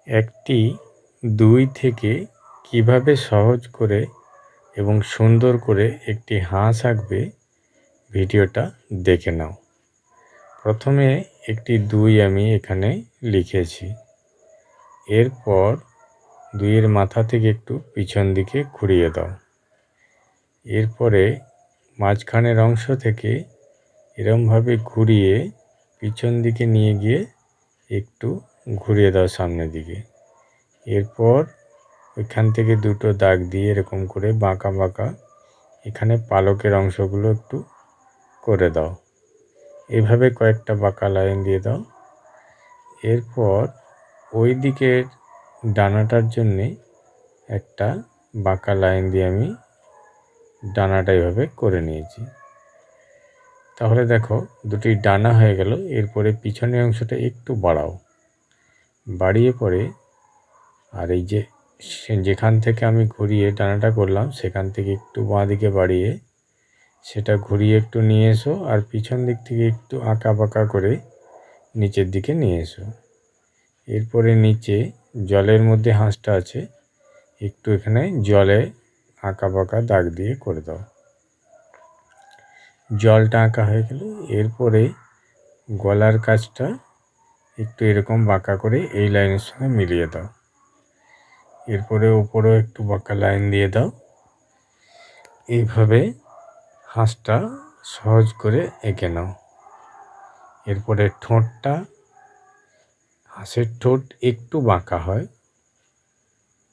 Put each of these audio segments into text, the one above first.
একটি ২ থেকে কিভাবে সহজ করে এবং সুন্দর করে একটি হাঁস আঁকবে ভিডিওটা দেখে নাও। প্রথমে একটি ২ আমি এখানে লিখেছি। এরপর ২ এর মাথা থেকে একটু পিছন দিকে ঘুরিয়ে দাও। এরপরে মাঝখানের অংশ থেকে এরমভাবে ঘুরিয়ে পিছন দিকে নিয়ে গিয়ে একটু ঘুরিয়ে দাও সামনের দিকে। এরপর ওইখান থেকে দুটো দাগ দিয়ে এরকম করে বাঁকা বাঁকা এখানে পালকের অংশগুলো একটু করে দাও। এভাবে কয়েকটা বাঁকা লাইন দিয়ে দাও। এরপর ওই দিকের ডানাটার জন্যে একটা বাঁকা লাইন দিয়ে আমি ডানাটা এভাবে করে নিয়েছি। তাহলে দেখো দুটি ডানা হয়ে গেল। এরপরে পিছনের অংশটা একটু বাড়াও, বাড়িয়ে পরে আর এই যে যেখান থেকে আমি ঘুরিয়ে ডানাটা করলাম সেখান থেকে একটু বাঁ দিকে বাড়িয়ে সেটা ঘুরিয়ে একটু নিয়ে এসো, আর পিছন দিক থেকে একটু আঁকা বাঁকা করে নিচের দিকে নিয়ে এসো। এরপরে নিচে জলের মধ্যে হাঁসটা আছে, একটু এখানে জলে আঁকা বাঁকা দাগ দিয়ে করে দাও। জলটা আঁকা হয়ে গেল। এরপরে গলার কাছটা একটু এরকম বাঁকা করে এই লাইনের সঙ্গে মিলিয়ে দাও। এরপরে ওপরেও একটু বাঁকা লাইন দিয়ে দাও। এইভাবে হাঁসটা সহজ করে এঁকে নাও। এরপরে ঠোঁটটা, হাঁসের ঠোঁট একটু বাঁকা হয়,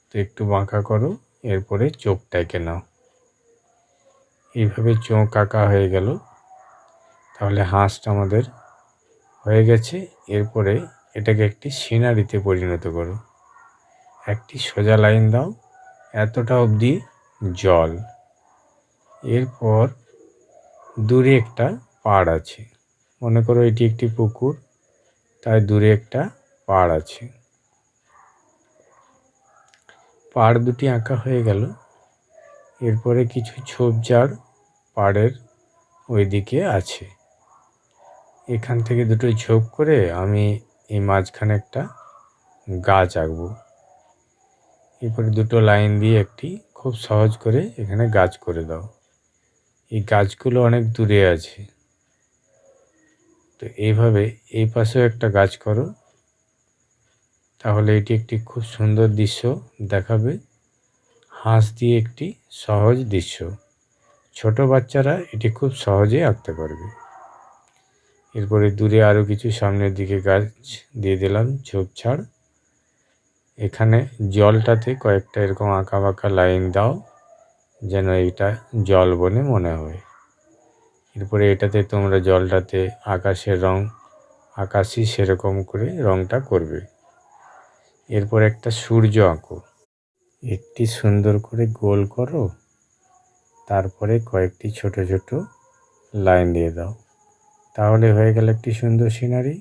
তো একটু বাঁকা করো। এরপরে চোখটা এঁকে নাও। এইভাবে চোখ আঁকা হয়ে গেল। তাহলে হাঁসটা আমাদের হয়ে গেছে। এরপরে এটাকে একটি সিনারিতে পরিণত করো। একটি সোজা লাইন দাও, এতটা অবধি জল। এরপর দূরে একটা পাড় আছে, মনে করো এটি একটি পুকুর, তাই দূরে একটা পাড় আছে। পাড় দুটি আঁকা হয়ে গেল। এরপরে কিছু ঝোপঝাড় পাড়ের ওইদিকে আছে। এখান থেকে দুটো ঝোপ করে আমি এই মাঝখানে একটা গাছ আঁকবো। এরপরে দুটো লাইন দিয়ে একটি খুব সহজ করে এখানে গাছ করে দাও। এই গাছগুলো অনেক দূরে আছে, তো এইভাবে এই পাশেও একটা গাছ করো। তাহলে এটি একটি খুব সুন্দর দৃশ্য দেখাবে। হাঁস দিয়ে একটি সহজ দৃশ্য, ছোট বাচ্চারা এটি খুব সহজে আঁকতে পারবে। এরপরে দূরে আরও কিছু সামনের দিকে গাছ দিয়ে দিলাম, ঝোপঝাড়। এখানে জলটাতে কয়েকটা এরকম আঁকা বাঁকা লাইন দাও, যেন এটা জল বনে মনে হয়। এরপরে এটাতে তোমরা জলটাতে আকাশের রং আকাশি সেরকম করে রংটা করবে। এরপর একটা সূর্য আঁকো, একটি সুন্দর করে গোল করো, তারপরে কয়েকটি ছোট ছোট লাইন দিয়ে দাও। তাহলে হয়ে গেল একটি সুন্দর সিনারি।